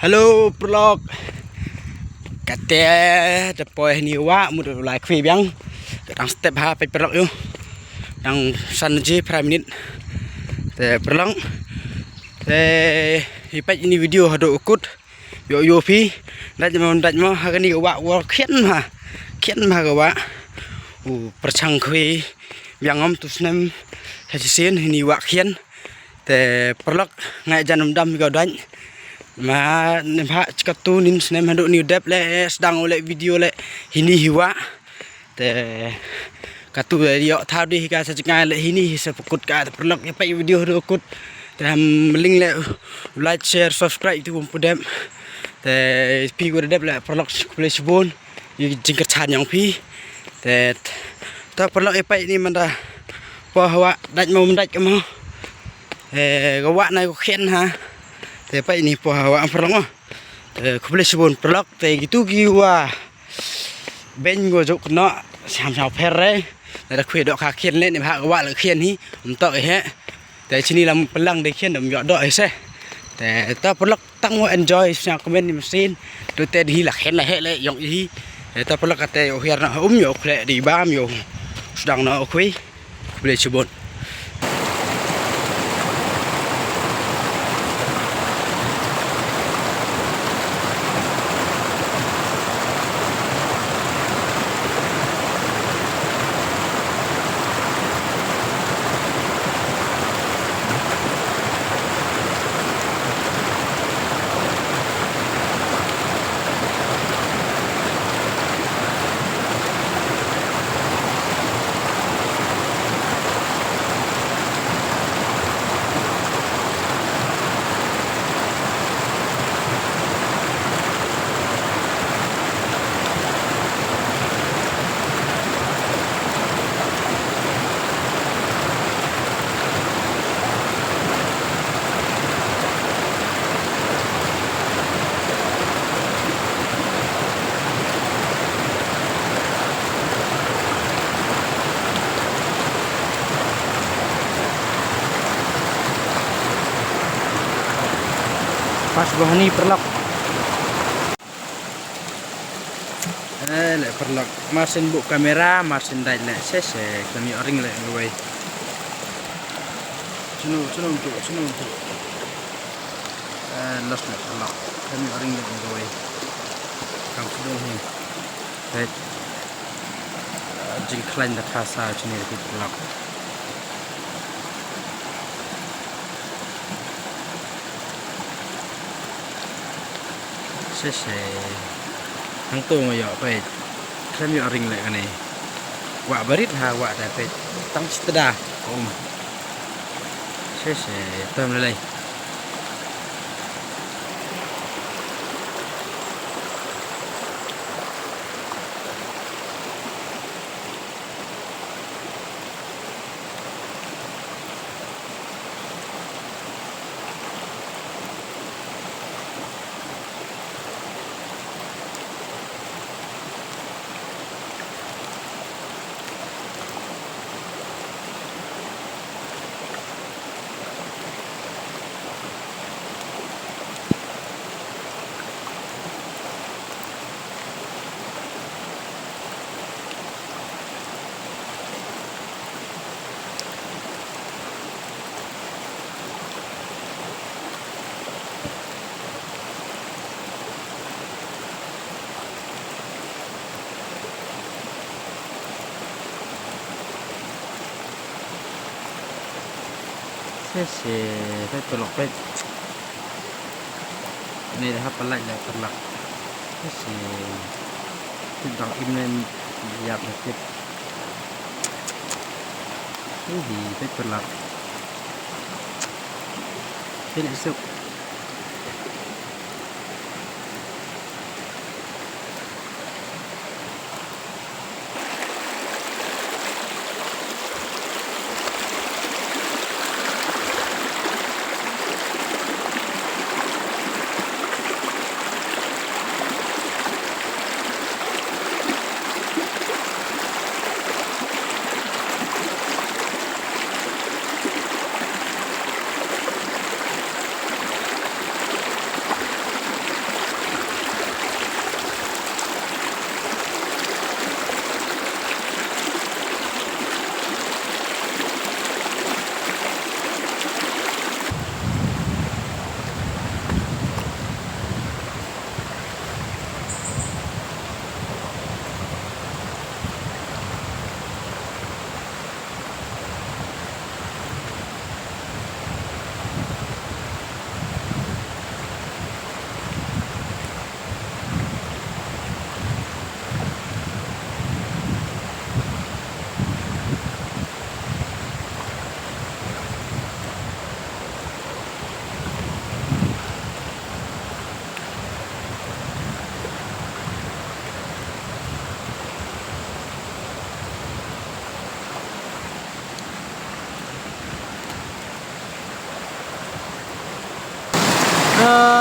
Hello vlog kate depois ni wa mu lai khui biang đang step ha pe vlog yo đang san ji prime minute te vlog te hipai ini video hado ukut yo phi daj mo ha ni wa khian ma ga wa perchang khui biang om tu snem ha sin ni wa khian te vlog ngai janam dam ga dan mà nemha chkatu nin snem hando new dep le sedang oleh video le hini hiwa te katu yo thau di ka sa cngai le hini se pukut ka perlok ya pai video ro kut te link le like share subscribe tu pudem te pi go dep le perlok play subon yu jingkat chan yang pi te ta perlok ya pai ni manda po hawa daj mau daj ka mau ga wa nai ko khen ha te pai ni po hawa perlong kuble subon perlok te gitu giwa ben go jok no sam sam phere da khue do kha khien le ni ha wa le khien hi to he te chini lam pelang de khien dom yo do se te ta perlok tang mo enjoy sa comment ni mesin do te hi la khen la he le yong hi ta perlok te o her na yo khle di bam yo sedang no khui kuble subon pas bawah ni perlok le perlok masin bu kamera masin dai le se kami ring le gue sunu untuk los le perlok kami ring le gue kam sudah ni baik jing klain da kasa sini di perlok se hang tu ma yo pe kami ring le kan ni wa barit ha wa da pe tang stada om se tem le se phải perlok pe ni dah pelai lah perlok se tentang imnen siap sikit ini pe perlok ini sup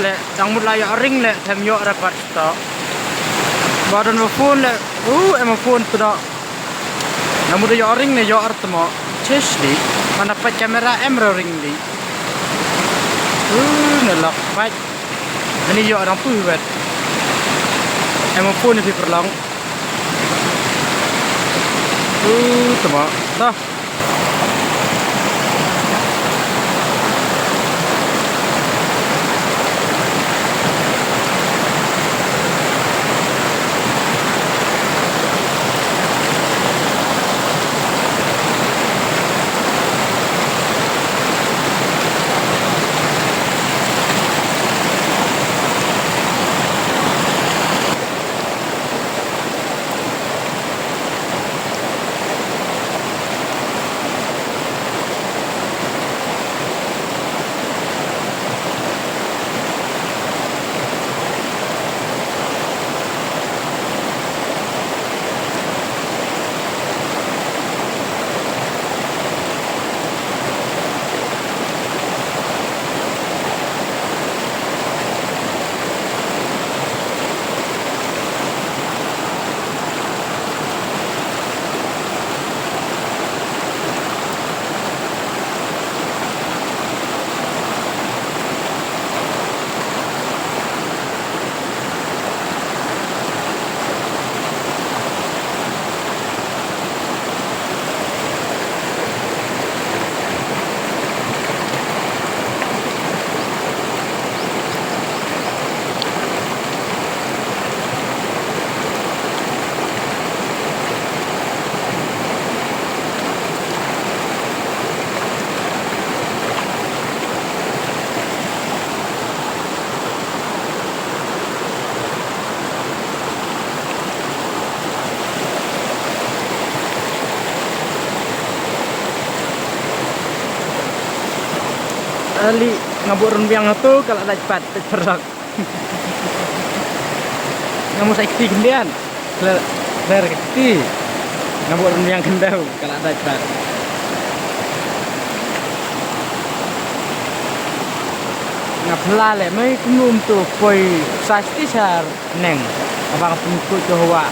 le dang mut la ya ring le them yo rapat sto badan mo phone le em phone tu da namu da ya ring ne yo artmo chesli mana pat kamera ring li ne lak pat ani yo orang pu wet em phone ni perlang tama ta ali ngaburun biang itu kalau ada cepat terperak ngamu seksi kendian ler kesti ngaburun biang kendau kalau ada cepat ngapla le mai kumum tu poi sasti sar neng abang pengikut Jawa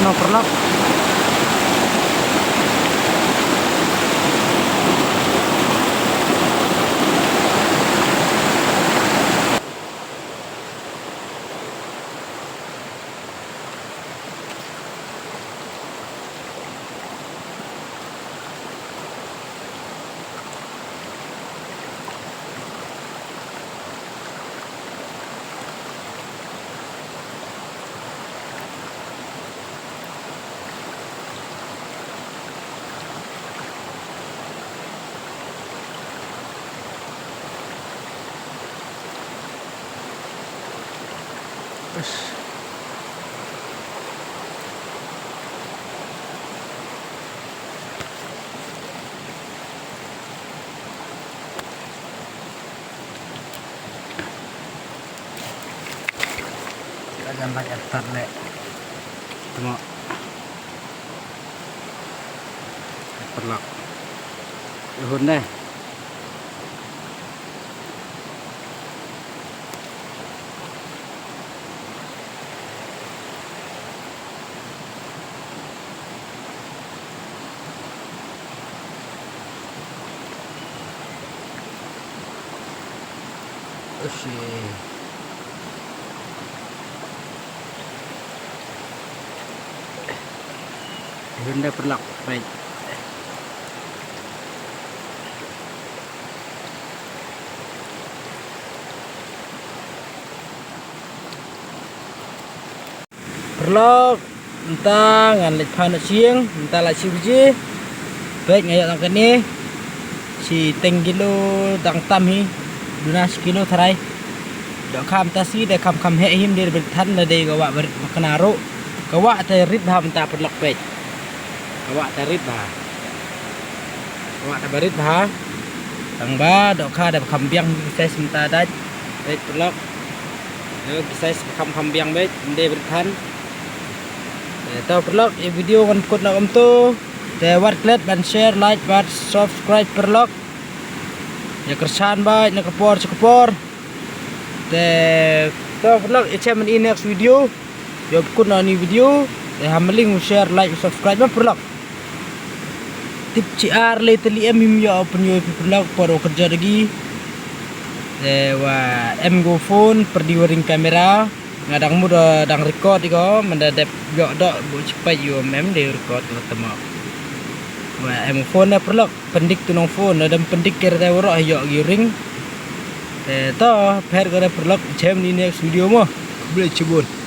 no perlok. Jangan pakai start le, cuma perlak, ihun deh. Hyundai perlak baik. Perlak entah ngan lek pan siang entah lah si biji baik ngayak tangkan ni si teng kilo dang tam hi dunas kilo tharai dok kham tasi de kham he him de berthan la de gawa makanaro gawa te rit ham ta perlak baik. Awak tarit bah, awak tabarit bah, tang ba dok kha ada kambiang bisa sementara dah, baik pelok, bisa kambiang baik, inde bertahan. Tahu pelok, video kan kut nak tu, lewat klik dan share, like, dan subscribe pelok. Ya kersan baik, nak kepor. Tahu pelok, icam ini next video, ya kut nak ni video, hamaling share, like, subscribe pelok. Tip CR le teli em ya open yo pelak paro kerja lagi wa em go phone perdi waring kamera ngadang muda dang record iko mendadap yo dok bu cepat yo mem de record ketemu wa em phone na pelak pendik tunong phone dan pendik kereta waro yo ring to per gara pelak cem ni next video mo boleh cebun.